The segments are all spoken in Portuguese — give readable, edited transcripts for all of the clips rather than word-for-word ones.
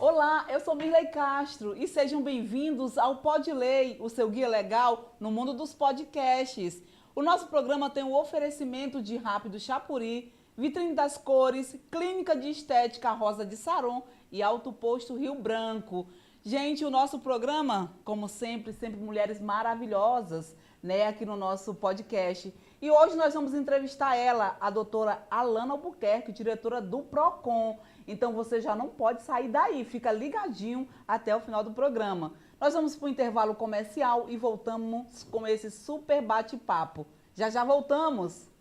Olá, eu sou Mirley Castro e sejam bem-vindos ao Pod Lei, o seu guia legal no mundo dos podcasts. O nosso programa tem o oferecimento de Rápido Chapuri, Vitrine das Cores, Clínica de Estética Rosa de Saron e Alto Posto Rio Branco. Gente, o nosso programa, como sempre, sempre mulheres maravilhosas, né, aqui no nosso podcast. E hoje nós vamos entrevistar ela, a doutora Alana Albuquerque, diretora do PROCON. Então você já não pode sair daí, fica ligadinho até o final do programa. Nós vamos para o intervalo comercial e voltamos com esse super bate-papo. Já já voltamos!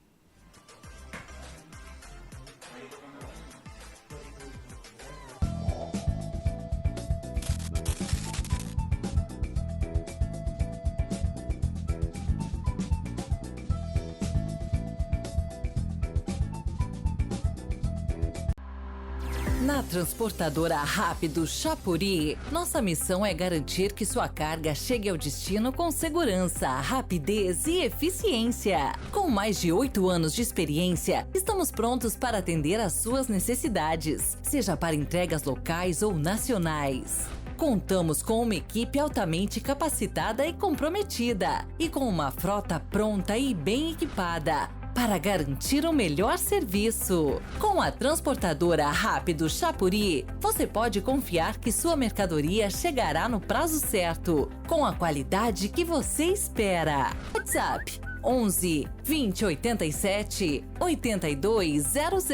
Na transportadora Rápido Chapuri, nossa missão é garantir que sua carga chegue ao destino com segurança, rapidez e eficiência. Com mais de 8 anos de experiência, estamos prontos para atender às suas necessidades, seja para entregas locais ou nacionais. Contamos com uma equipe altamente capacitada e comprometida, e com uma frota pronta e bem equipada, para garantir o melhor serviço. Com a transportadora Rápido Chapuri, você pode confiar que sua mercadoria chegará no prazo certo, com a qualidade que você espera. WhatsApp 11 20 87 8200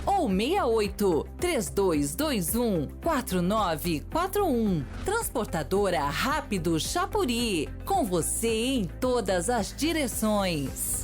ou 68 3221 4941. Transportadora Rápido Chapuri, com você em todas as direções.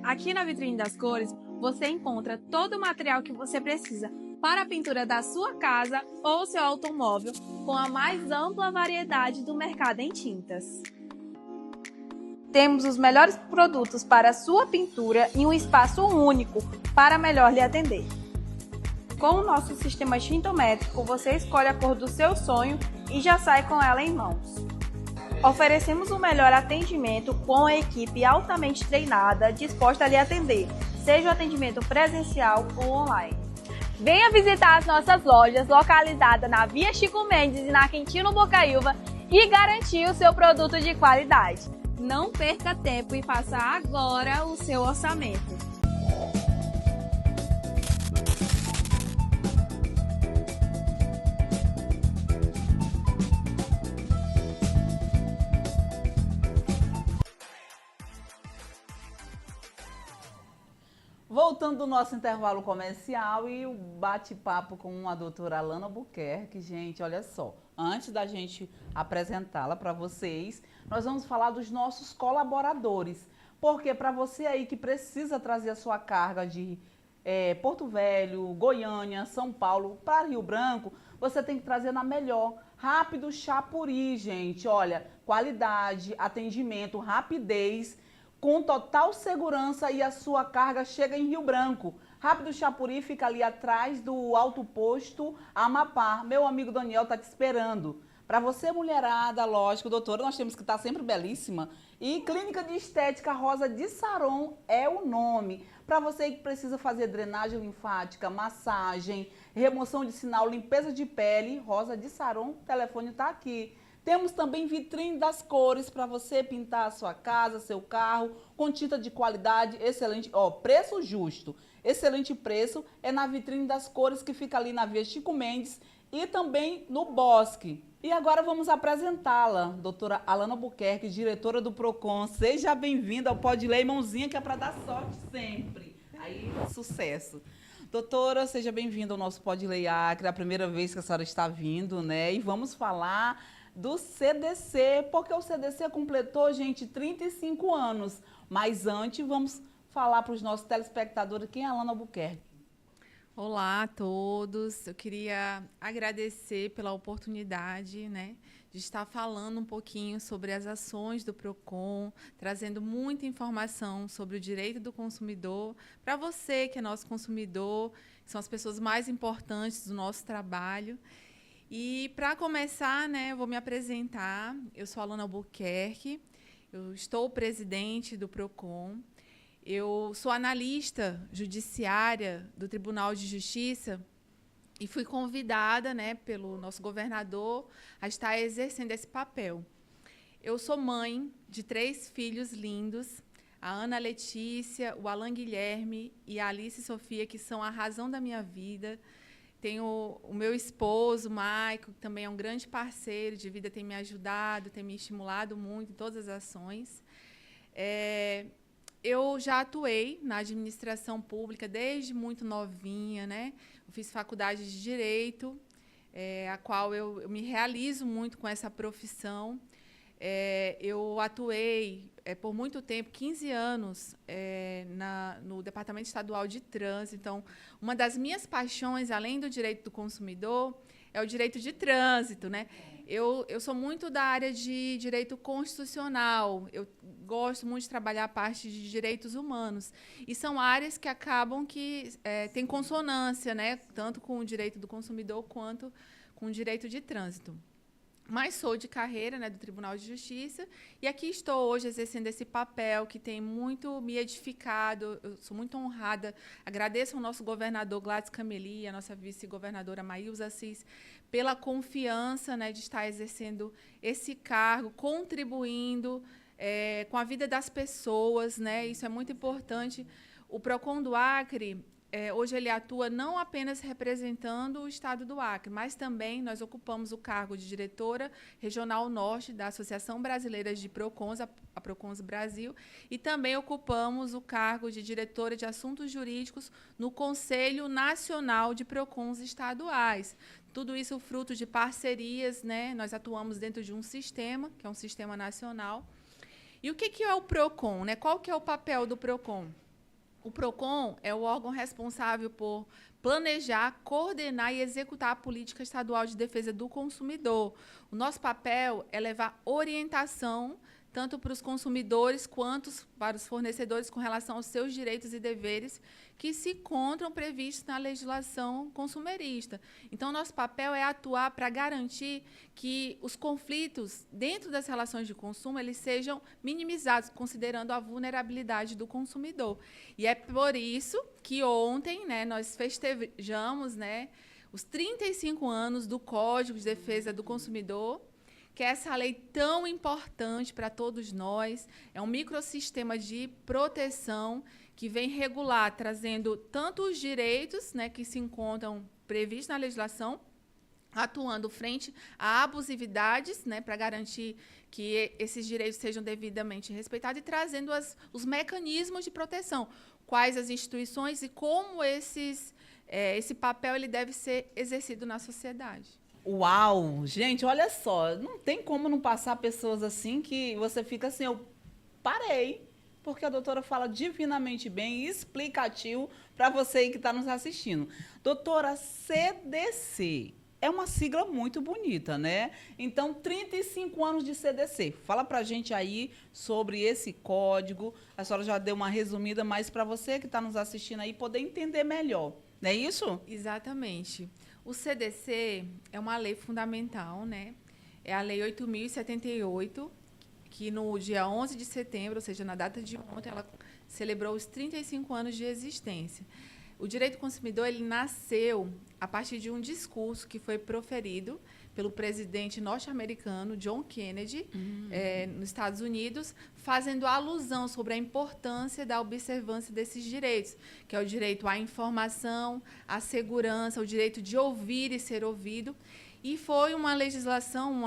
Aqui na Vitrine das Cores, você encontra todo o material que você precisa para a pintura da sua casa ou seu automóvel, com a mais ampla variedade do mercado em tintas. Temos os melhores produtos para a sua pintura em um espaço único para melhor lhe atender. Com o nosso sistema tintométrico, você escolhe a cor do seu sonho e já sai com ela em mãos. Oferecemos o melhor atendimento com a equipe altamente treinada, disposta a lhe atender, seja o atendimento presencial ou online. Venha visitar as nossas lojas localizadas na Via Chico Mendes e na Quintino Bocaiúva e garantir o seu produto de qualidade. Não perca tempo e faça agora o seu orçamento. Voltando do nosso intervalo comercial e o bate-papo com a doutora Alana Albuquerque, gente, olha só, antes da gente apresentá-la para vocês, nós vamos falar dos nossos colaboradores, porque para você aí que precisa trazer a sua carga de Porto Velho, Goiânia, São Paulo para Rio Branco, você tem que trazer na melhor. Rápido Chapuri, gente, olha, qualidade, atendimento, rapidez, com total segurança e a sua carga chega em Rio Branco. Rápido Chapuri fica ali atrás do Alto Posto Amapá. Meu amigo Daniel está te esperando. Para você, mulherada, lógico, doutora, nós temos que estar sempre belíssima. E Clínica de Estética Rosa de Saron é o nome. Para você que precisa fazer drenagem linfática, massagem, remoção de sinal, limpeza de pele, Rosa de Saron, o telefone está aqui. Temos também Vitrine das Cores para você pintar a sua casa, seu carro, com tinta de qualidade, excelente, preço justo. Excelente preço é na Vitrine das Cores, que fica ali na Via Chico Mendes e também no Bosque. E agora vamos apresentá-la, doutora Alana Albuquerque, diretora do PROCON. Seja bem-vinda ao Pod Lei, mãozinha que é para dar sorte sempre. Aí, sucesso. Doutora, seja bem-vinda ao nosso Pod Lei Acre, é a primeira vez que a senhora está vindo, né? E vamos falar do CDC, porque o CDC completou, gente, 35 anos. Mas antes, vamos falar para os nossos telespectadores quem é a Alana Albuquerque. Olá a todos, eu queria agradecer pela oportunidade, né, de estar falando um pouquinho sobre as ações do PROCON, trazendo muita informação sobre o direito do consumidor, para você que é nosso consumidor, que são as pessoas mais importantes do nosso trabalho. E para começar, né, eu vou me apresentar, eu sou a Alana Albuquerque, eu estou presidente do PROCON. Eu sou analista judiciária do Tribunal de Justiça e fui convidada, né, pelo nosso governador a estar exercendo esse papel. Eu sou mãe de 3 filhos lindos, a Ana Letícia, o Alan Guilherme e a Alice Sofia, que são a razão da minha vida. Tenho o meu esposo, Maico, que também é um grande parceiro de vida, tem me ajudado, tem me estimulado muito em todas as ações. Eu já atuei na administração pública desde muito novinha, né? Eu fiz faculdade de Direito, a qual eu me realizo muito com essa profissão. Eu atuei por muito tempo, 15 anos, no Departamento Estadual de Trânsito. Então, uma das minhas paixões, além do direito do consumidor, é o direito de trânsito, né? Eu sou muito da área de direito constitucional, eu gosto muito de trabalhar a parte de direitos humanos, e são áreas que acabam que têm consonância, né, tanto com o direito do consumidor quanto com o direito de trânsito. Mas sou de carreira, né, do Tribunal de Justiça, e aqui estou hoje exercendo esse papel que tem muito me edificado. Eu sou muito honrada, agradeço ao nosso governador Gladys Cameli e à nossa vice-governadora Maílza Assis pela confiança, né, de estar exercendo esse cargo, contribuindo com a vida das pessoas, né, isso é muito importante. O PROCON do Acre, hoje ele atua não apenas representando o estado do Acre, mas também nós ocupamos o cargo de diretora regional norte da Associação Brasileira de PROCONs, a PROCONs Brasil, e também ocupamos o cargo de diretora de assuntos jurídicos no Conselho Nacional de PROCONs estaduais. Tudo isso fruto de parcerias, né? Nós atuamos dentro de um sistema, que é um sistema nacional. E o que é o PROCON, né? Qual que é o papel do PROCON? O PROCON é o órgão responsável por planejar, coordenar e executar a política estadual de defesa do consumidor. O nosso papel é levar orientação tanto para os consumidores quanto para os fornecedores com relação aos seus direitos e deveres que se encontram previstos na legislação consumerista. Então, nosso papel é atuar para garantir que os conflitos dentro das relações de consumo eles sejam minimizados, considerando a vulnerabilidade do consumidor. E é por isso que ontem, né, nós festejamos, né, os 35 anos do Código de Defesa do Consumidor, que é essa lei tão importante para todos nós, é um microsistema de proteção que vem regular, trazendo tanto os direitos, né, que se encontram previstos na legislação, atuando frente a abusividades, né, para garantir que esses direitos sejam devidamente respeitados e trazendo os mecanismos de proteção, quais as instituições e como esse papel ele deve ser exercido na sociedade. Uau! Gente, olha só, não tem como não passar pessoas assim que você fica assim, eu parei, porque a doutora fala divinamente bem e explicativo para você aí que está nos assistindo. Doutora, CDC é uma sigla muito bonita, né? Então, 35 anos de CDC. Fala para a gente aí sobre esse código. A senhora já deu uma resumida, mas para você que está nos assistindo aí poder entender melhor. Não é isso? Exatamente. O CDC é uma lei fundamental, né? É a Lei 8.078, que no dia 11 de setembro, ou seja, na data de ontem, ela celebrou os 35 anos de existência. O direito do consumidor ele nasceu a partir de um discurso que foi proferido pelo presidente norte-americano John Kennedy, nos Estados Unidos, fazendo alusão sobre a importância da observância desses direitos, que é o direito à informação, à segurança, o direito de ouvir e ser ouvido. E foi uma legislação,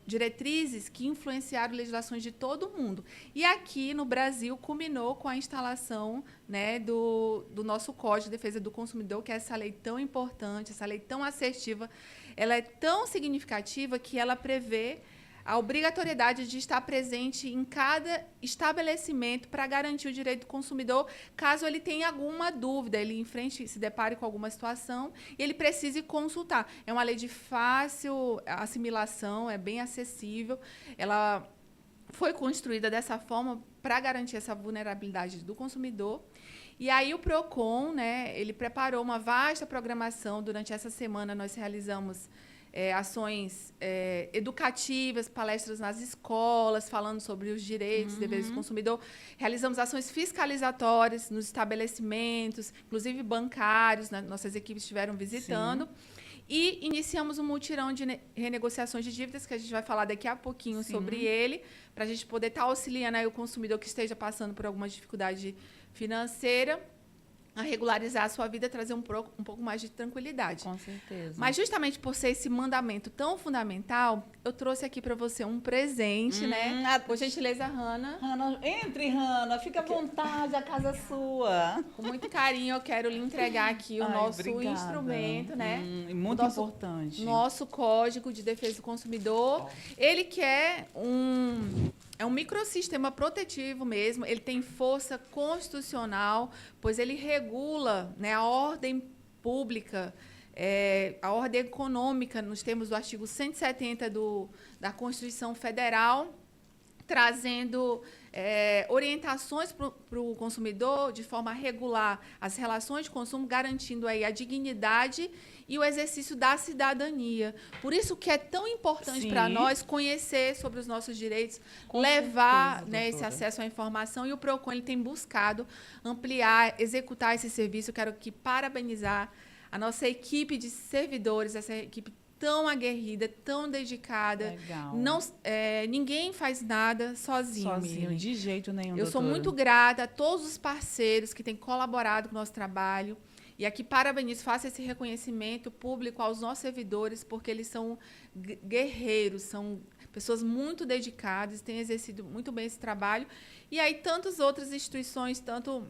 diretrizes que influenciaram legislações de todo o mundo. E aqui no Brasil culminou com a instalação, né, do nosso Código de Defesa do Consumidor, que é essa lei tão importante, essa lei tão assertiva. Ela é tão significativa que ela prevê a obrigatoriedade de estar presente em cada estabelecimento para garantir o direito do consumidor, caso ele tenha alguma dúvida, ele enfrente, se depare com alguma situação e ele precise consultar. É uma lei de fácil assimilação, é bem acessível, ela foi construída dessa forma para garantir essa vulnerabilidade do consumidor. E aí o PROCON, né, ele preparou uma vasta programação. Durante essa semana nós realizamos ações educativas, palestras nas escolas, falando sobre os direitos e deveres do consumidor. Realizamos ações fiscalizatórias nos estabelecimentos, inclusive bancários, né, nossas equipes estiveram visitando. Sim. E iniciamos um mutirão de renegociações de dívidas, que a gente vai falar daqui a pouquinho sobre ele, para a gente poder estar auxiliando aí o consumidor que esteja passando por alguma dificuldade financeira a regularizar a sua vida, trazer um pouco mais de tranquilidade. Com certeza. Mas justamente por ser esse mandamento tão fundamental, eu trouxe aqui para você um presente, né? Por gentileza, Hanna. Hanna, entre, Hanna. Fica à vontade, a casa é sua. Com muito carinho, eu quero lhe entregar aqui o nosso instrumento, né? Muito importante. Nosso Código de Defesa do Consumidor. Ele que é um microsistema protetivo mesmo, ele tem força constitucional, pois ele regula, né, a ordem pública, a ordem econômica, nos termos do artigo 170 da Constituição Federal, trazendo orientações para o consumidor de forma a regular as relações de consumo, garantindo aí a dignidade e o exercício da cidadania. Por isso que é tão importante para nós conhecer sobre os nossos direitos, levar, né, esse acesso à informação. E o PROCON ele tem buscado ampliar, executar esse serviço. Eu quero aqui parabenizar a nossa equipe de servidores, essa equipe tão aguerrida, tão dedicada. Legal. Não, ninguém faz nada sozinho. De jeito nenhum, Eu sou muito grata a todos os parceiros que têm colaborado com o nosso trabalho. E aqui parabenizo, faço esse reconhecimento público aos nossos servidores, porque eles são guerreiros, são pessoas muito dedicadas, têm exercido muito bem esse trabalho. E aí tantas outras instituições, tanto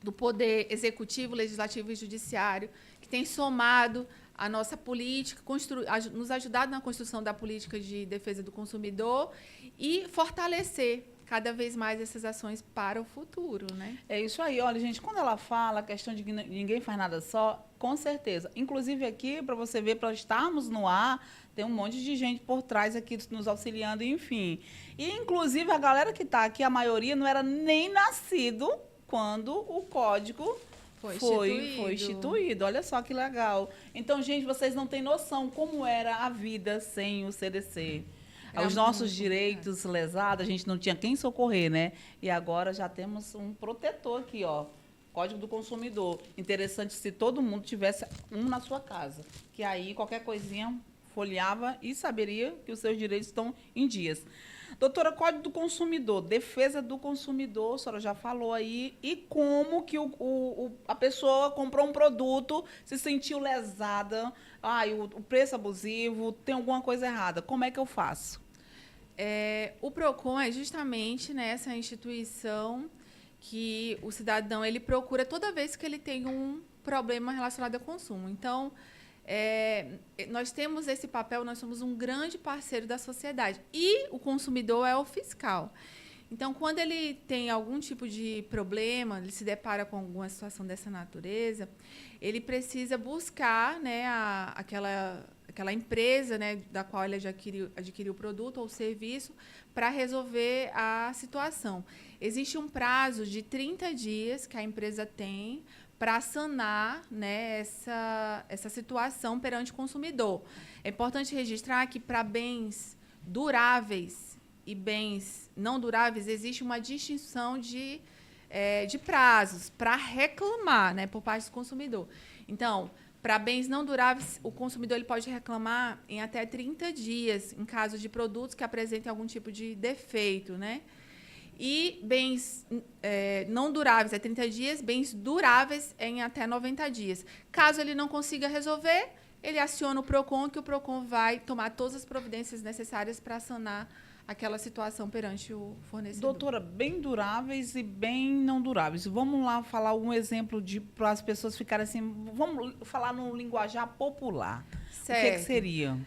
do Poder Executivo, Legislativo e Judiciário, que têm somado a nossa política, nos ajudado na construção da política de defesa do consumidor e fortalecer cada vez mais essas ações para o futuro, né? É isso aí. Olha, gente, quando ela fala a questão de que ninguém faz nada só, com certeza. Inclusive aqui, para você ver, para estarmos no ar, tem um monte de gente por trás aqui nos auxiliando, enfim. E, inclusive, a galera que está aqui, a maioria não era nem nascido quando o código foi instituído. Olha só que legal. Então, gente, vocês não têm noção como era a vida sem o CDC. Os nossos direitos lesados, a gente não tinha quem socorrer, né? E agora já temos um protetor aqui, ó. Código do Consumidor. Interessante se todo mundo tivesse um na sua casa. Que aí, qualquer coisinha, folheava e saberia que os seus direitos estão em dias. Doutora, Código do Consumidor, defesa do consumidor, a senhora já falou aí, e como que a pessoa comprou um produto, se sentiu lesada, o preço abusivo, tem alguma coisa errada, como é que eu faço? O PROCON é justamente, né, essa instituição que o cidadão ele procura toda vez que ele tem um problema relacionado ao consumo. Então, nós temos esse papel, nós somos um grande parceiro da sociedade. E o consumidor é o fiscal. Então, quando ele tem algum tipo de problema, ele se depara com alguma situação dessa natureza, ele precisa buscar, né, aquela empresa, né, da qual ele adquiriu o produto ou o serviço para resolver a situação. Existe um prazo de 30 dias que a empresa tem para sanar, né, essa situação perante o consumidor. É importante registrar que para bens duráveis e bens não duráveis existe uma distinção de prazos para reclamar, né, por parte do consumidor. Então, para bens não duráveis, o consumidor ele pode reclamar em até 30 dias, em caso de produtos que apresentem algum tipo de defeito, né? E bens não duráveis é 30 dias, bens duráveis é em até 90 dias. Caso ele não consiga resolver, ele aciona o PROCON, que o PROCON vai tomar todas as providências necessárias para sanar aquela situação perante o fornecedor. Doutora, bem duráveis e bem não duráveis. Vamos lá falar um exemplo para as pessoas ficarem assim, vamos falar no linguajar popular. Certo. O que seria?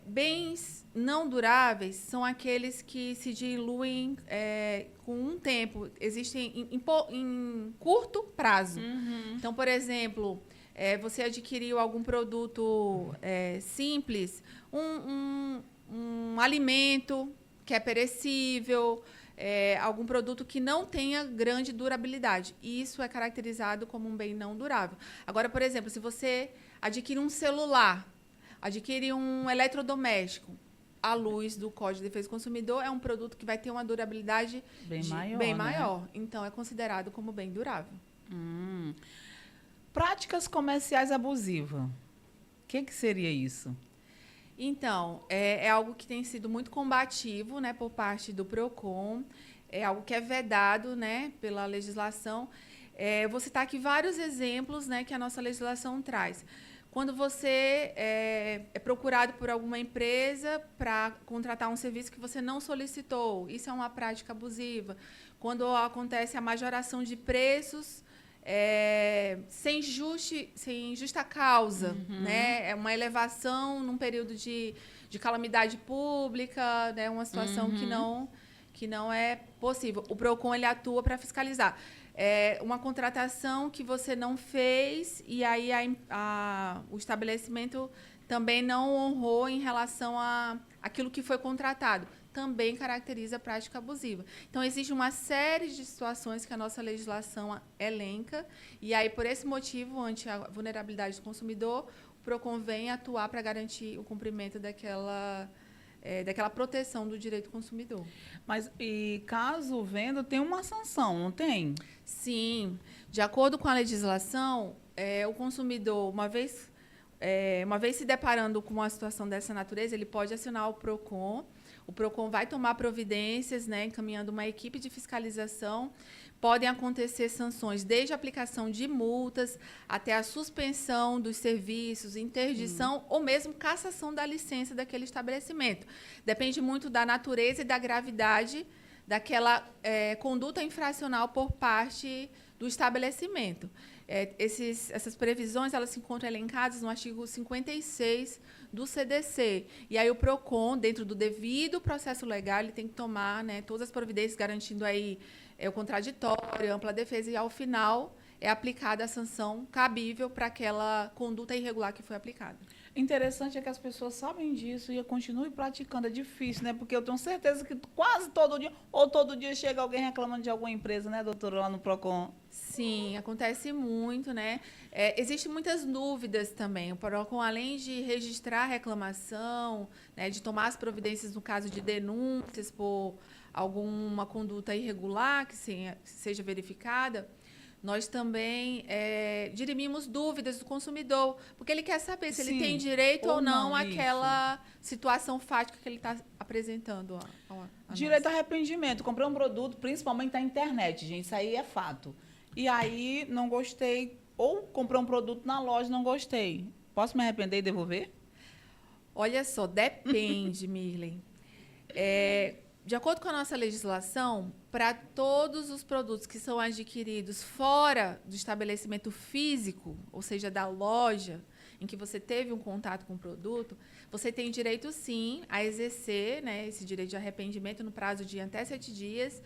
Bens não duráveis são aqueles que se diluem com um tempo, existem em curto prazo. Então, por exemplo, você adquiriu algum produto simples, um alimento que é perecível, algum produto que não tenha grande durabilidade. Isso é caracterizado como um bem não durável. Agora, por exemplo, se você adquire um celular, adquire um eletrodoméstico, à luz do Código de Defesa do Consumidor, é um produto que vai ter uma durabilidade bem maior. Então, é considerado como bem durável. Práticas comerciais abusivas. O que seria isso? Então, é algo que tem sido muito combativo, né, por parte do PROCON. É algo que é vedado, né, pela legislação. Vou citar aqui vários exemplos, né, que a nossa legislação traz. Quando você é procurado por alguma empresa para contratar um serviço que você não solicitou, isso é uma prática abusiva. Quando acontece a majoração de preços sem justa causa, né? É uma elevação num período de calamidade pública, né? Uma situação que não é possível. O PROCON ele atua para fiscalizar. Uma contratação que você não fez e aí o estabelecimento também não honrou em relação àquilo que foi contratado. Também caracteriza a prática abusiva. Então, existe uma série de situações que a nossa legislação elenca e aí, por esse motivo, ante a vulnerabilidade do consumidor, o PROCON vem atuar para garantir o cumprimento daquela proteção do direito do consumidor. Mas, e caso venda, tem uma sanção, não tem? Sim. De acordo com a legislação, o consumidor, uma vez se deparando com uma situação dessa natureza, ele pode acionar o PROCON. O PROCON vai tomar providências, né, encaminhando uma equipe de fiscalização. Podem acontecer sanções, desde a aplicação de multas até a suspensão dos serviços, interdição ou mesmo cassação da licença daquele estabelecimento. Depende muito da natureza e da gravidade daquela conduta infracional por parte do estabelecimento. Essas previsões elas se encontram elencadas no artigo 56 do CDC. E aí o PROCON, dentro do devido processo legal, ele tem que tomar, né, todas as providências garantindo aí o contraditório, ampla defesa e, ao final, é aplicada a sanção cabível para aquela conduta irregular que foi aplicada. Interessante é que as pessoas sabem disso e continuem praticando. É difícil, né? Porque eu tenho certeza que quase todo dia, ou todo dia chega alguém reclamando de alguma empresa, né, doutora, lá no PROCON? Sim, acontece muito, né? Existem muitas dúvidas também. O PROCON, além de registrar a reclamação, né, de tomar as providências no caso de denúncias por alguma conduta irregular que seja verificada, nós também dirimimos dúvidas do consumidor, porque ele quer saber se ele tem direito ou não àquela situação fática que ele está apresentando. Direito a arrependimento. Comprei um produto, principalmente na internet, gente, isso aí é fato. E aí, não gostei, ou comprei um produto na loja, não gostei. Posso me arrepender e devolver? Olha só, depende, Mirley. De acordo com a nossa legislação, para todos os produtos que são adquiridos fora do estabelecimento físico, ou seja, da loja em que você teve um contato com o produto, você tem direito, sim, a exercer, né, esse direito de arrependimento no prazo de até 7 dias,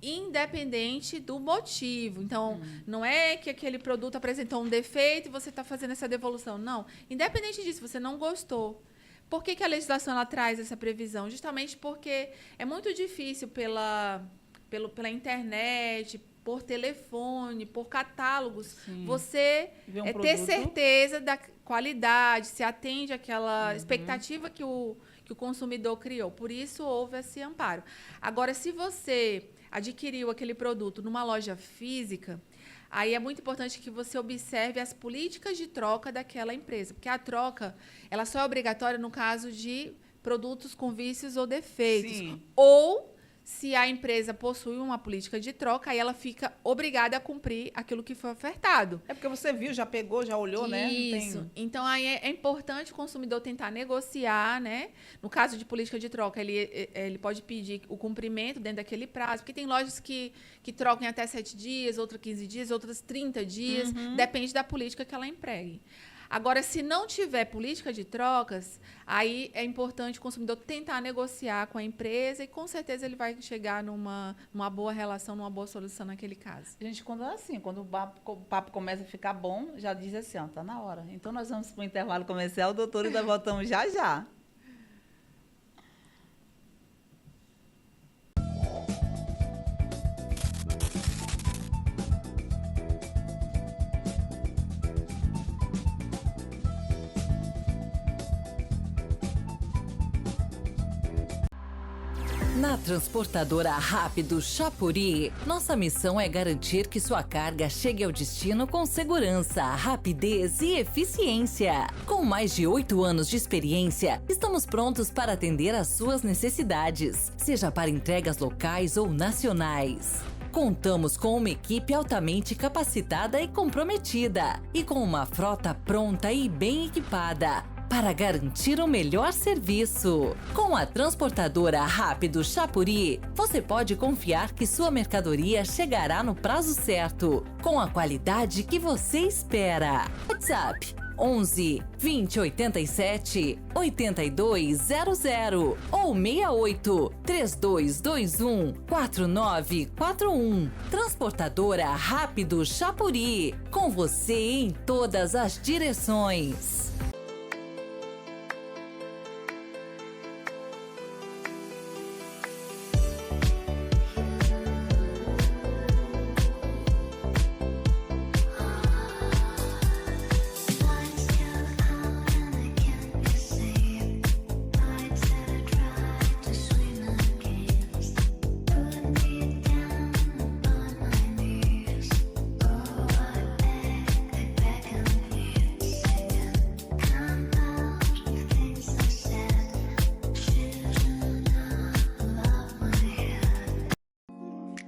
independente do motivo. Então, não é que aquele produto apresentou um defeito e você está fazendo essa devolução. Não. Independente disso, você não gostou. Por que a legislação ela traz essa previsão? Justamente porque é muito difícil pela internet, por telefone, por catálogos, você ter certeza da qualidade, se atende àquela expectativa que o consumidor criou. Por isso, houve esse amparo. Agora, se você adquiriu aquele produto numa loja física, aí é muito importante que você observe as políticas de troca daquela empresa, porque a troca ela só é obrigatória no caso de produtos com vícios ou defeitos. Sim. Ou, se a empresa possui uma política de troca, aí ela fica obrigada a cumprir aquilo que foi ofertado. É porque você viu, já pegou, já olhou, né? Isso. Então, aí é importante o consumidor tentar negociar, né? No caso de política de troca, ele pode pedir o cumprimento dentro daquele prazo, porque tem lojas que trocam em até 7 dias, outras 15 dias, outras 30 dias, depende da política que ela empregue. Agora, se não tiver política de trocas, aí é importante o consumidor tentar negociar com a empresa e, com certeza, ele vai chegar numa boa relação, numa boa solução naquele caso. A gente, quando é assim, quando o papo começa a ficar bom, já diz assim, ó, tá na hora. Então, nós vamos para o intervalo comercial, doutor, e nós voltamos já já. Na transportadora Rápido Chapuri, nossa missão é garantir que sua carga chegue ao destino com segurança, rapidez e eficiência. Com mais de 8 anos de experiência, estamos prontos para atender às suas necessidades, seja para entregas locais ou nacionais. Contamos com uma equipe altamente capacitada e comprometida, e com uma frota pronta e bem equipada, para garantir o melhor serviço. Com a transportadora Rápido Chapuri, você pode confiar que sua mercadoria chegará no prazo certo, com a qualidade que você espera. WhatsApp 11 20 87 8200 ou 68 3221 4941. Transportadora Rápido Chapuri, com você em todas as direções.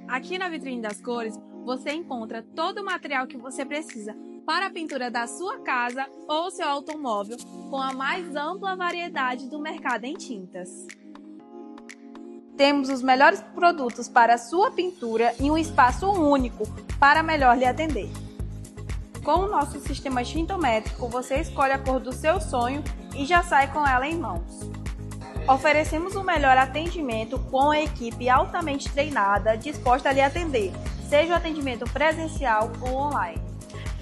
Aqui na Vitrine das Cores, você encontra todo o material que você precisa para a pintura da sua casa ou seu automóvel, com a mais ampla variedade do mercado em tintas. Temos os melhores produtos para a sua pintura em um espaço único para melhor lhe atender. Com o nosso sistema tintométrico, você escolhe a cor do seu sonho e já sai com ela em mãos. Oferecemos o melhor atendimento com a equipe altamente treinada, disposta a lhe atender, seja o atendimento presencial ou online.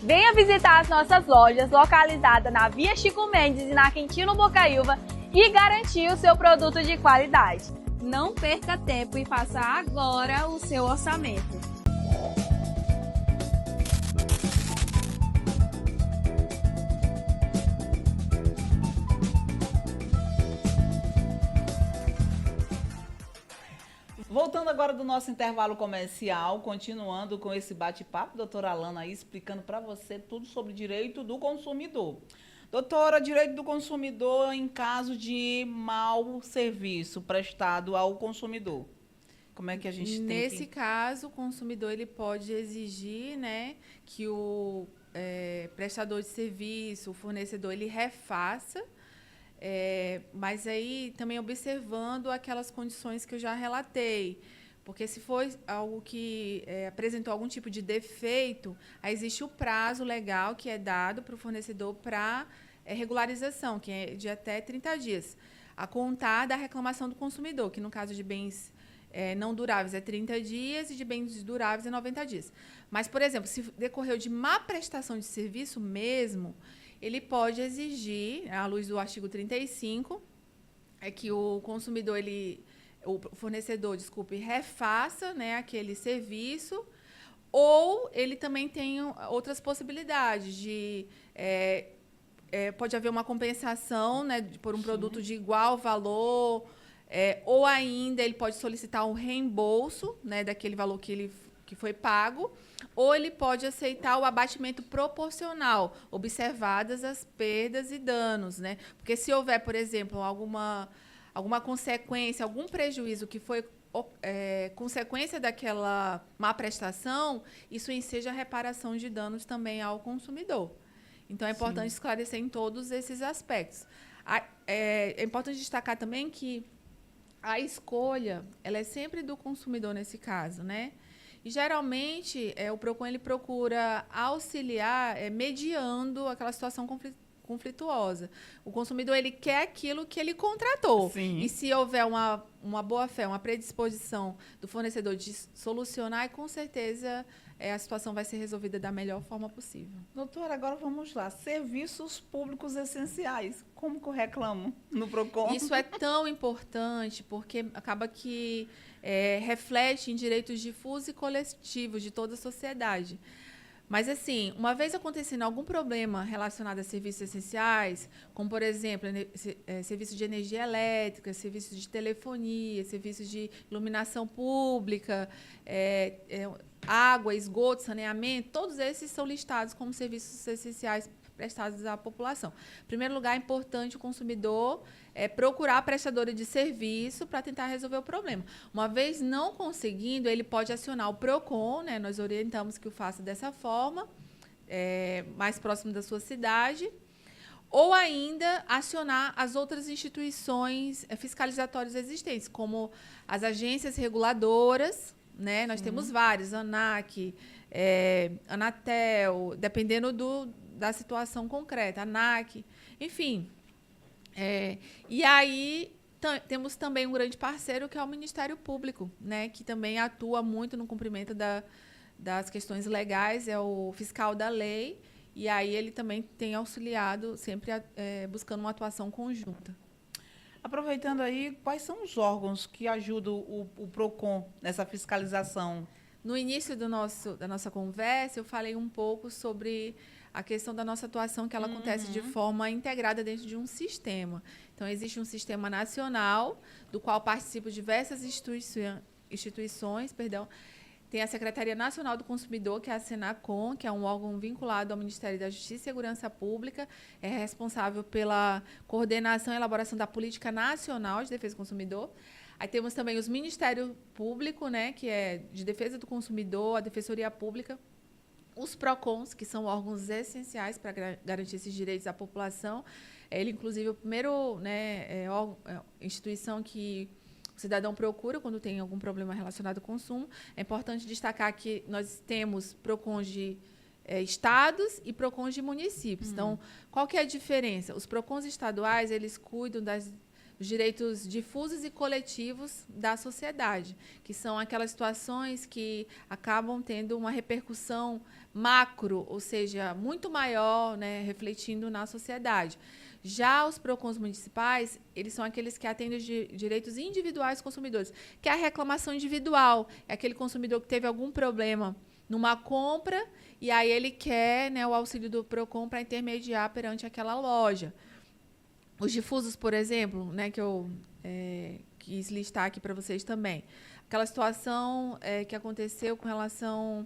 Venha visitar as nossas lojas localizadas na Via Chico Mendes e na Quintino Bocaiúva e garantir o seu produto de qualidade. Não perca tempo e faça agora o seu orçamento. Voltando agora do nosso intervalo comercial, continuando com esse bate-papo, doutora Alana aí explicando para você tudo sobre direito do consumidor. Doutora, direito do consumidor em caso de mau serviço prestado ao consumidor. Como é que a gente tem Nesse caso, o consumidor ele pode exigir, né, que o prestador de serviço, o fornecedor, ele refaça, mas aí também observando aquelas condições que eu já relatei. Porque se for algo que apresentou algum tipo de defeito, aí existe o prazo legal que é dado para o fornecedor para regularização, que é de até 30 dias, a contar da reclamação do consumidor, que no caso de bens não duráveis é 30 dias e de bens duráveis é 90 dias. Mas, por exemplo, se decorreu de má prestação de serviço mesmo, ele pode exigir, à luz do artigo 35, que o consumidor, o fornecedor, desculpe, refaça, né, aquele serviço, ou ele também tem outras possibilidades de... pode haver uma compensação, né, por um produto de igual valor, ou ainda ele pode solicitar um reembolso, né, daquele valor que foi pago, ou ele pode aceitar o abatimento proporcional, observadas as perdas e danos, né? Porque se houver, por exemplo, alguma consequência, algum prejuízo que foi consequência daquela má prestação, isso enseja a reparação de danos também ao consumidor. Então, é importante esclarecer em todos esses aspectos. É importante destacar também que a escolha ela é sempre do consumidor nesse caso, né? E, geralmente, o PROCON ele procura auxiliar mediando aquela situação conflituosa. O consumidor, ele quer aquilo que ele contratou. Sim. E se houver uma boa-fé, uma predisposição do fornecedor de solucionar, com certeza a situação vai ser resolvida da melhor forma possível. Doutora, agora vamos lá. Serviços públicos essenciais. Como que eu reclamo no PROCON? Isso é tão importante porque acaba que reflete em direitos difusos e coletivos de toda a sociedade. Mas, assim, uma vez acontecendo algum problema relacionado a serviços essenciais, como, por exemplo, serviço de energia elétrica, serviço de telefonia, serviços de iluminação pública, água, esgoto, saneamento, todos esses são listados como serviços essenciais prestados à população. Em primeiro lugar, é importante o consumidor procurar a prestadora de serviço para tentar resolver o problema. Uma vez não conseguindo, ele pode acionar o PROCON, né? Nós orientamos que o faça dessa forma, mais próximo da sua cidade, ou ainda acionar as outras instituições fiscalizatórias existentes, como as agências reguladoras, né? Nós temos várias, ANAC, Anatel, dependendo da situação concreta, ANAC, enfim. E aí temos também um grande parceiro, que é o Ministério Público, né, que também atua muito no cumprimento das questões legais, é o fiscal da lei, e aí ele também tem auxiliado, sempre buscando uma atuação conjunta. Aproveitando aí, quais são os órgãos que ajudam o PROCON nessa fiscalização? No início da nossa conversa, eu falei um pouco sobre a questão da nossa atuação, que ela acontece de forma integrada dentro de um sistema. Então, existe um sistema nacional, do qual participam diversas instituições. Tem a Secretaria Nacional do Consumidor, que é a Senacom, que é um órgão vinculado ao Ministério da Justiça e Segurança Pública, é responsável pela coordenação e elaboração da Política Nacional de Defesa do Consumidor. Aí temos também os Ministério Público, né, que é de Defesa do Consumidor, a Defensoria Pública, os PROCONs, que são órgãos essenciais para garantir esses direitos à população. Ele, inclusive, o primeiro, né, instituição que o cidadão procura quando tem algum problema relacionado ao consumo. É importante destacar que nós temos PROCONs de estados e PROCONs de municípios. Então, qual que é a diferença? Os PROCONs estaduais, eles cuidam dos direitos difusos e coletivos da sociedade, que são aquelas situações que acabam tendo uma repercussão macro, ou seja, muito maior, né, refletindo na sociedade. Já os PROCONs municipais, eles são aqueles que atendem os direitos individuais dos consumidores, que é a reclamação individual, é aquele consumidor que teve algum problema numa compra e aí ele quer, né, o auxílio do PROCON para intermediar perante aquela loja. Os difusos, por exemplo, né, que eu quis listar aqui para vocês também. Aquela situação que aconteceu com relação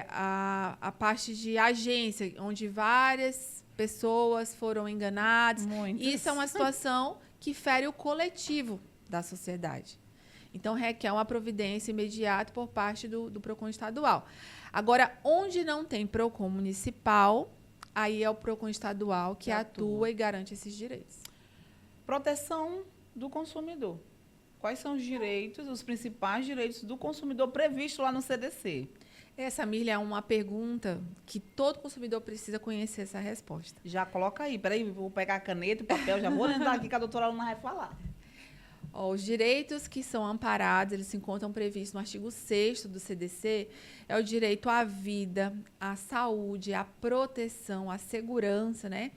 à parte de agência, onde várias pessoas foram enganadas. Muitas. Isso é uma situação que fere o coletivo da sociedade. Então, requer uma providência imediata por parte do PROCON estadual. Agora, onde não tem PROCON municipal, aí é o PROCON estadual que atua e garante esses direitos. Proteção do consumidor. Quais são os direitos, os principais direitos do consumidor previstos lá no CDC? Essa, Mirlia, é uma pergunta que todo consumidor precisa conhecer essa resposta. Já coloca aí. Peraí, vou pegar a caneta e papel, já vou lembrar aqui que a doutora Alana vai falar. Os direitos que são amparados, eles se encontram previstos no artigo 6º do CDC, é o direito à vida, à saúde, à proteção, à segurança, né?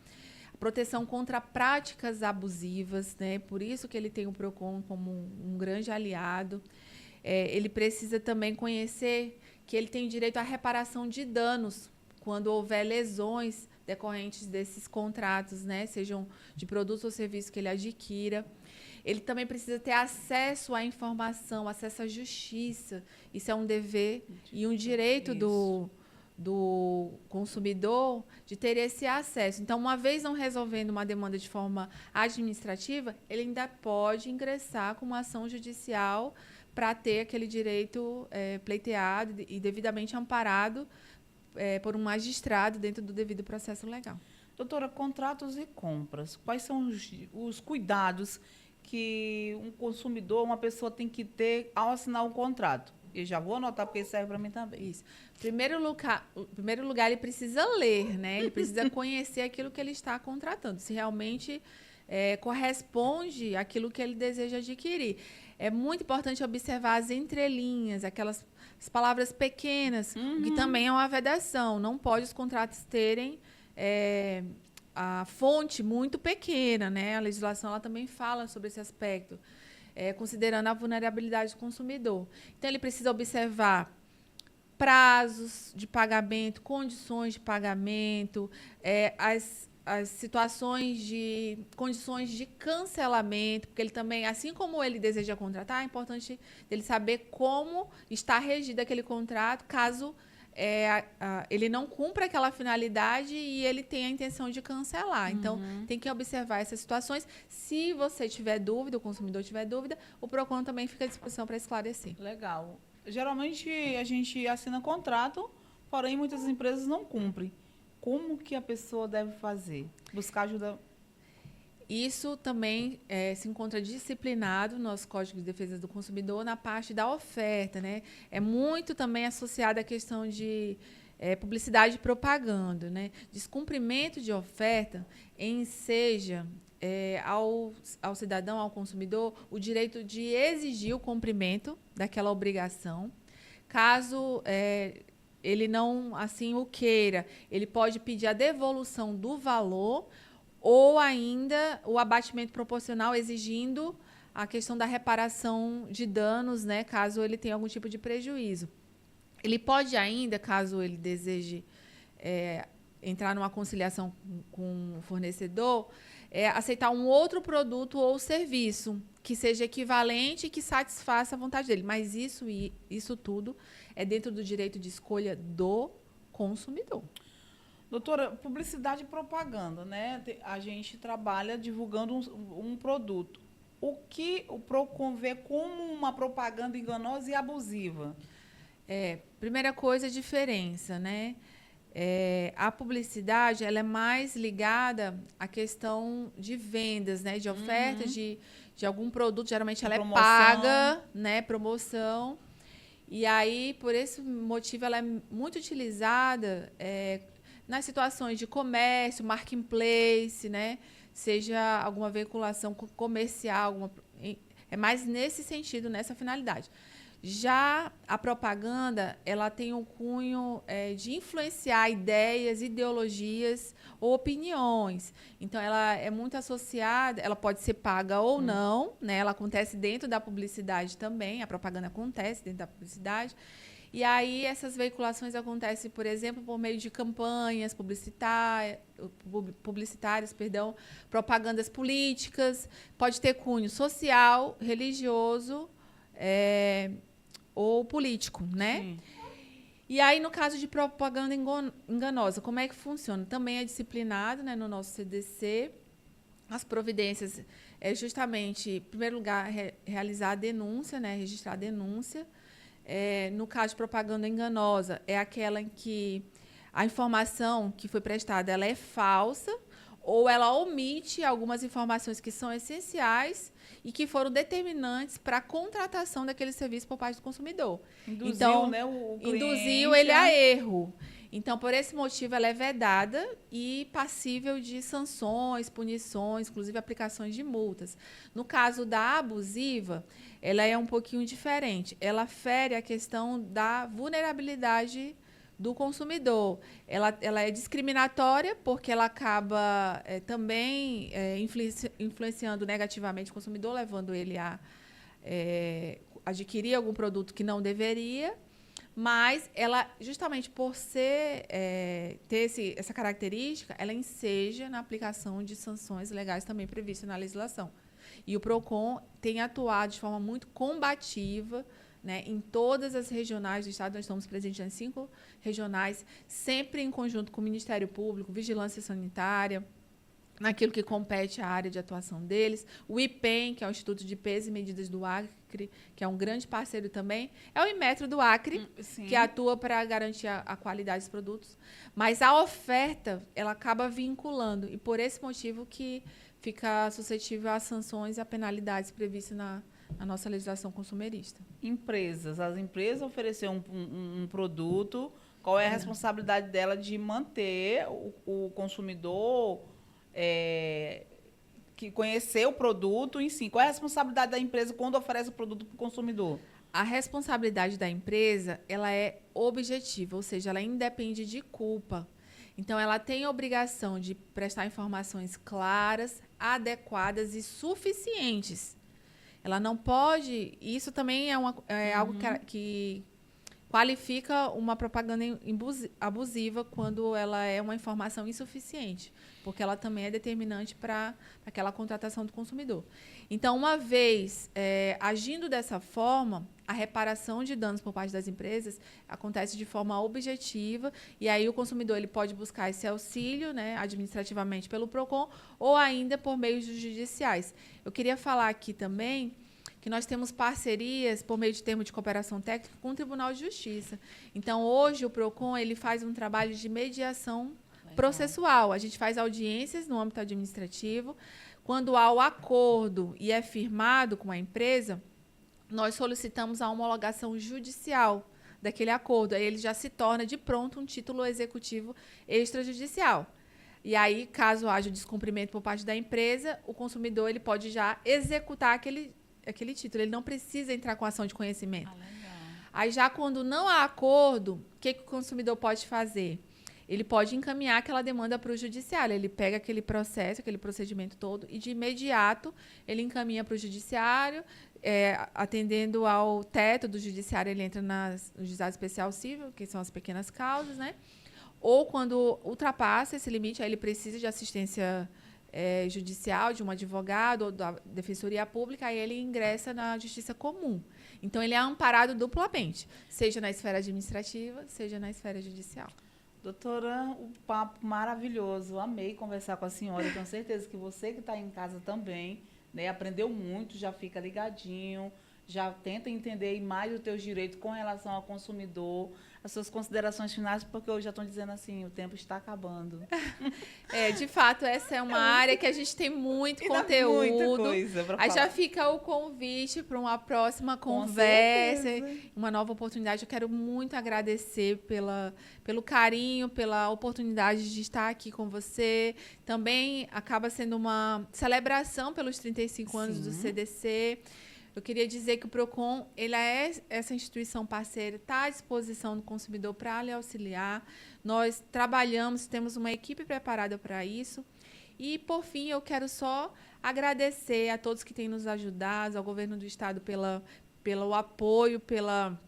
A proteção contra práticas abusivas, né? Por isso que ele tem o PROCON como um grande aliado. Ele precisa também conhecer que ele tem direito à reparação de danos quando houver lesões decorrentes desses contratos, né? Sejam de produtos ou serviços que ele adquira. Ele também precisa ter acesso à informação, acesso à justiça. Isso é um dever e um direito do consumidor de ter esse acesso. Então, uma vez não resolvendo uma demanda de forma administrativa, ele ainda pode ingressar com uma ação judicial para ter aquele direito pleiteado e devidamente amparado por um magistrado dentro do devido processo legal. Doutora, contratos e compras. Quais são os cuidados que um consumidor, uma pessoa tem que ter ao assinar um contrato? Eu já vou anotar porque isso serve para mim também. Isso. Primeiro lugar, ele precisa ler, né? Ele precisa conhecer aquilo que ele está contratando, se realmente corresponde àquilo que ele deseja adquirir. É muito importante observar as entrelinhas, aquelas as palavras pequenas, que também é uma vedação. Não pode os contratos terem a fonte muito pequena, né? A legislação ela também fala sobre esse aspecto, considerando a vulnerabilidade do consumidor. Então, ele precisa observar prazos de pagamento, condições de pagamento, as situações de condições de cancelamento, porque ele também, assim como ele deseja contratar, é importante ele saber como está regido aquele contrato, caso ele não cumpra aquela finalidade e ele tenha a intenção de cancelar. Então, tem que observar essas situações. Se você tiver dúvida, o consumidor tiver dúvida, o PROCON também fica à disposição para esclarecer. Legal. Geralmente, a gente assina contrato, porém, muitas empresas não cumprem. Como que a pessoa deve fazer? Buscar ajuda? Isso também se encontra disciplinado no nosso Código de Defesa do Consumidor na parte da oferta, né? É muito também associado à questão de publicidade e propaganda, né? Descumprimento de oferta enseja ao cidadão, ao consumidor, o direito de exigir o cumprimento daquela obrigação. Caso ele não assim o queira, ele pode pedir a devolução do valor ou ainda o abatimento proporcional, exigindo a questão da reparação de danos, né, caso ele tenha algum tipo de prejuízo. Ele pode ainda, caso ele deseje entrar numa conciliação com o fornecedor, aceitar um outro produto ou serviço que seja equivalente e que satisfaça a vontade dele. Mas isso tudo é dentro do direito de escolha do consumidor. Doutora, publicidade e propaganda, né? A gente trabalha divulgando um produto. O que o PROCON vê como uma propaganda enganosa e abusiva? Primeira coisa, a diferença, né? A publicidade ela é mais ligada à questão de vendas, né? De ofertas de algum produto. Geralmente ela é paga, né? Promoção. E aí, por esse motivo, ela é muito utilizada nas situações de comércio, marketplace, né? Seja alguma veiculação comercial, é mais nesse sentido, nessa finalidade. Já a propaganda, ela tem um cunho de influenciar ideias, ideologias ou opiniões. Então, ela é muito associada, ela pode ser paga ou não, né? Ela acontece dentro da publicidade também, a propaganda acontece dentro da publicidade. E aí, essas veiculações acontecem, por exemplo, por meio de campanhas publicitárias, propagandas políticas, pode ter cunho social, religioso, ou político, né? Sim. E aí, no caso de propaganda enganosa, como é que funciona? Também é disciplinado, né, no nosso CDC. As providências justamente, em primeiro lugar, realizar a denúncia, né, registrar a denúncia. No caso de propaganda enganosa, é aquela em que a informação que foi prestada ela é falsa ou ela omite algumas informações que são essenciais e que foram determinantes para a contratação daquele serviço por parte do consumidor. Induziu, né, o cliente, induziu ele a erro. Então, por esse motivo, ela é vedada e passível de sanções, punições, inclusive aplicações de multas. No caso da abusiva, ela é um pouquinho diferente. Ela fere a questão da vulnerabilidade do consumidor. Ela é discriminatória porque ela acaba também influenciando negativamente o consumidor, levando ele a adquirir algum produto que não deveria, mas ela, justamente por ter essa característica, ela enseja na aplicação de sanções legais também previstas na legislação. E o PROCON tem atuado de forma muito combativa, né, em todas as regionais do Estado. Nós estamos presentes em 5 regionais, sempre em conjunto com o Ministério Público, Vigilância Sanitária, naquilo que compete à área de atuação deles. O IPEM, que é o Instituto de Peso e Medidas do Acre, que é um grande parceiro também. É o Inmetro do Acre, que atua para garantir a qualidade dos produtos. Mas a oferta, ela acaba vinculando. E por esse motivo que fica suscetível às sanções e a penalidades previstas na nossa legislação consumerista. Empresas. As empresas oferecer um produto, qual é a responsabilidade dela de manter o consumidor, que conhecer o produto em si? Qual é a responsabilidade da empresa quando oferece o produto para o consumidor? A responsabilidade da empresa, ela é objetiva, ou seja, ela independe de culpa. Então, ela tem a obrigação de prestar informações claras, adequadas e suficientes. Ela não pode... Isso também é algo que qualifica uma propaganda abusiva quando ela é uma informação insuficiente, porque ela também é determinante para aquela contratação do consumidor. Então, uma vez agindo dessa forma, a reparação de danos por parte das empresas acontece de forma objetiva, e aí o consumidor ele pode buscar esse auxílio, né, administrativamente pelo PROCON ou ainda por meios judiciais. Eu queria falar aqui também que nós temos parcerias por meio de termo de cooperação técnica com o Tribunal de Justiça. Então, hoje, o PROCON ele faz um trabalho de mediação processual. A gente faz audiências no âmbito administrativo. Quando há o acordo e é firmado com a empresa, nós solicitamos a homologação judicial daquele acordo. Aí ele já se torna, de pronto, um título executivo extrajudicial. E aí, caso haja descumprimento por parte da empresa, o consumidor ele pode já executar aquele título. Ele não precisa entrar com ação de conhecimento. Aí, já quando não há acordo, o que o consumidor pode fazer? Ele pode encaminhar aquela demanda para o judiciário. Ele pega aquele processo, aquele procedimento todo, e de imediato ele encaminha para o judiciário, atendendo ao teto do judiciário, ele entra no juizado especial civil, que são as pequenas causas, né? Ou quando ultrapassa esse limite, aí ele precisa de assistência judicial, de um advogado ou da defensoria pública, aí ele ingressa na justiça comum. Então, ele é amparado duplamente, seja na esfera administrativa, seja na esfera judicial. Doutora, um papo maravilhoso. Amei conversar com a senhora. Eu tenho certeza que você que está em casa também, né, aprendeu muito, já fica ligadinho, já tenta entender mais os teus direitos com relação ao consumidor, as suas considerações finais, porque hoje já estão dizendo assim, o tempo está acabando. De fato, essa é uma área que a gente tem muito conteúdo. Muita coisa pra Aí falar. já fica o convite para uma próxima conversa, uma nova oportunidade. Eu quero muito agradecer pelo carinho, pela oportunidade de estar aqui com você. Também acaba sendo uma celebração pelos 35 anos do CDC. Eu queria dizer que o PROCON, ele é essa instituição parceira, está à disposição do consumidor para lhe auxiliar. Nós trabalhamos, temos uma equipe preparada para isso. E, por fim, eu quero só agradecer a todos que têm nos ajudado, ao governo do Estado pelo apoio, pela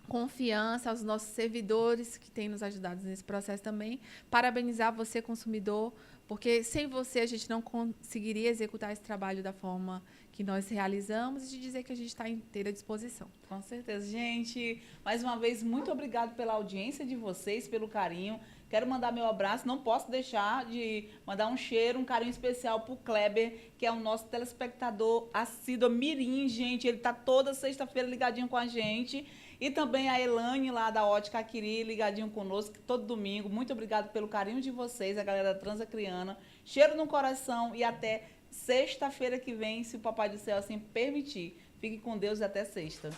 confiança, aos nossos servidores que têm nos ajudado nesse processo também. Parabenizar você, consumidor, porque sem você a gente não conseguiria executar esse trabalho da forma que nós realizamos, e de dizer que a gente está à inteira disposição. Com certeza. Gente, mais uma vez, muito obrigado pela audiência de vocês, pelo carinho. Quero mandar meu abraço, não posso deixar de mandar um cheiro, um carinho especial para o Kleber, que é o nosso telespectador assíduo mirim, gente. Ele está toda sexta-feira ligadinho com a gente. E também a Elane, lá da Ótica Aquiri, ligadinho conosco, todo domingo. Muito obrigado pelo carinho de vocês, a galera da Transacriana. Cheiro no coração e até sexta-feira que vem, se o Papai do Céu assim permitir. Fique com Deus e até sexta.